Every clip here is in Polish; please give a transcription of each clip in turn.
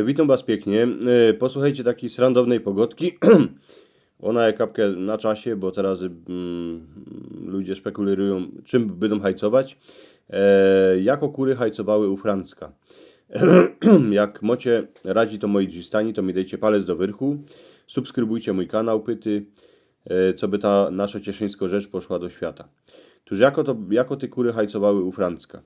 Witam Was pięknie. Posłuchajcie takiej srandownej pogodki. Ona jest kapkę na czasie, bo teraz ludzie spekulują, czym będą hajcować. Jako kury hajcowały u Francka. Jak mocie radzi to moi dżistani, to mi dajcie palec do wyrchu. Subskrybujcie mój kanał, pyty, co by ta nasza cieszyńska rzecz poszła do świata. Tuż jako te kury hajcowały u Francka.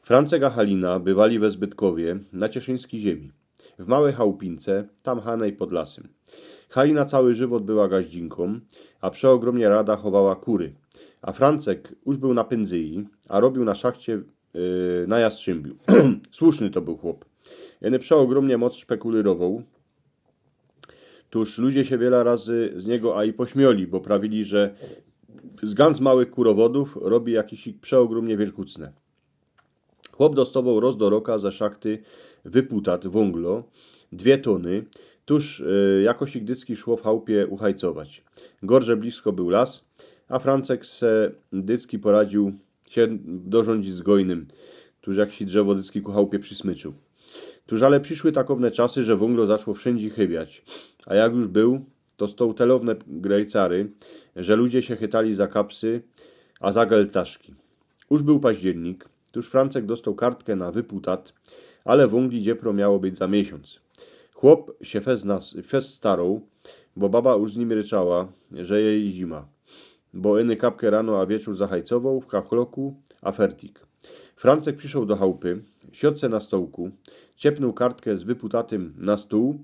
Francek a Halina bywali we Zbytkowie, na cieszyńskiej ziemi. W małej chałupince, tam Hanej pod lasem. Halina cały żywot była gaździnką, a przeogromnie rada chowała kury. A Francek już był na pędzyi, a robił na szachcie na Jastrzębiu. Słuszny to był chłop. Jeny przeogromnie moc szpekulirował. Tuż ludzie się wiele razy z niego i pośmioli, bo prawili, że z ganz małych kurowodów robi jakiś przeogromnie wielkucne. Chłop dostawał roz do roka ze szachty wyputat wąglo, 2 tony, tuż jakoś dycki szło w chałupie uchajcować. Gorze blisko był las, a Francek se dycki poradził się dorządzić z gojnym, tuż jak się drzewo dycki ku chałupie przysmyczył. Tuż ale przyszły takowne czasy, że wąglo zaczło wszędzie chybiać, a jak już był, to stał telowne grejcary, że ludzie się chytali za kapsy, a za geltaszki. Już był październik, tuż Francek dostał kartkę na wyputat, ale wągli dziepro miało być za miesiąc. Chłop się fez starał, bo baba już z nim ryczała, że jej zima. Bo iny kapkę rano, a wieczór zahajcował w kachloku, a fertik. Francek przyszedł do chałupy, siadł se na stołku, ciepnął kartkę z wyputatym na stół,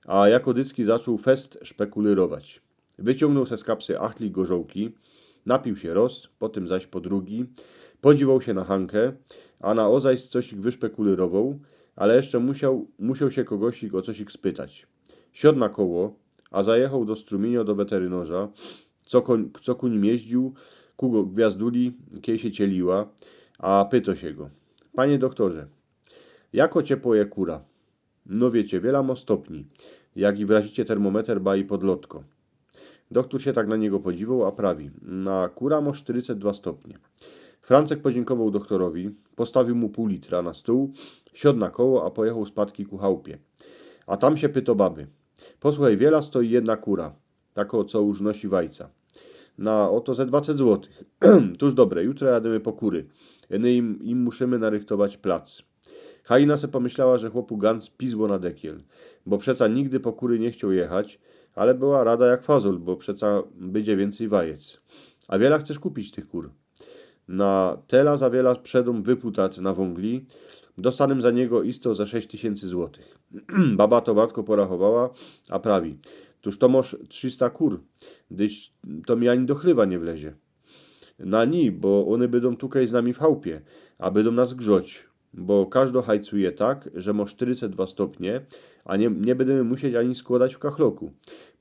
a jako dycki zaczął fest szpekulirować. Wyciągnął se z kapsy achtli gorzołki, napił się roz, potem zaś po drugi, podziwał się na Hankę, a na ozajs coś ich wyszpekulirował, ale jeszcze musiał się kogosik o coś ich spytać. Siadł na koło, a zajechał do strumienia do weterynarza, co ku nim jeździł, ku gwiazduli, kiej się cieliła, a pyto się go. Panie doktorze, jako ciepło je kura? No wiecie, wiele ma stopni, jak i wrazicie termometr i podlotko. Doktor się tak na niego podziwał, a prawi, na kura ma 42 stopnie. Francek podziękował doktorowi, postawił mu pół litra na stół, siadł na koło, a pojechał spadki ku chałupie. A tam się pyto baby. Posłuchaj, wiela stoi jedna kura, tako co już nosi wajca. Na oto ze 20 złotych. Tuż dobre, jutro jademy po kury. Im musimy narychtować plac. Halina se pomyślała, że chłopu Gans pizło na dekiel, bo przeca nigdy po kury nie chciał jechać, ale była rada jak fazol, bo przeca będzie więcej wajec. A wiela chcesz kupić tych kur? Na tela za wiela przedum wyputat na wągli, dostanem za niego isto za 6000 złotych. Baba to wartko porachowała, a prawi, tuż to moż 300 kur, gdyż to mi ani do chlewa nie wlezie. Na ni, bo one będą tukaj z nami w chałupie, a będą nas grzoć, bo każdy hajcuje tak, że ma 42 stopnie, a nie będziemy musieć ani składać w kachloku.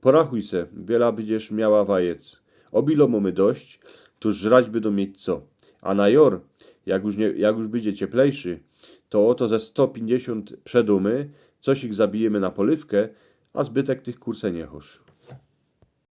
Porachuj se, wiela będziesz miała wajec. Obilo mamy dość, tuż żrać będą mieć co. A na jor, jak już będzie cieplejszy, to oto ze 150 przedumy, coś ich zabijemy na polywkę, a zbytek tych kurse nie chosz.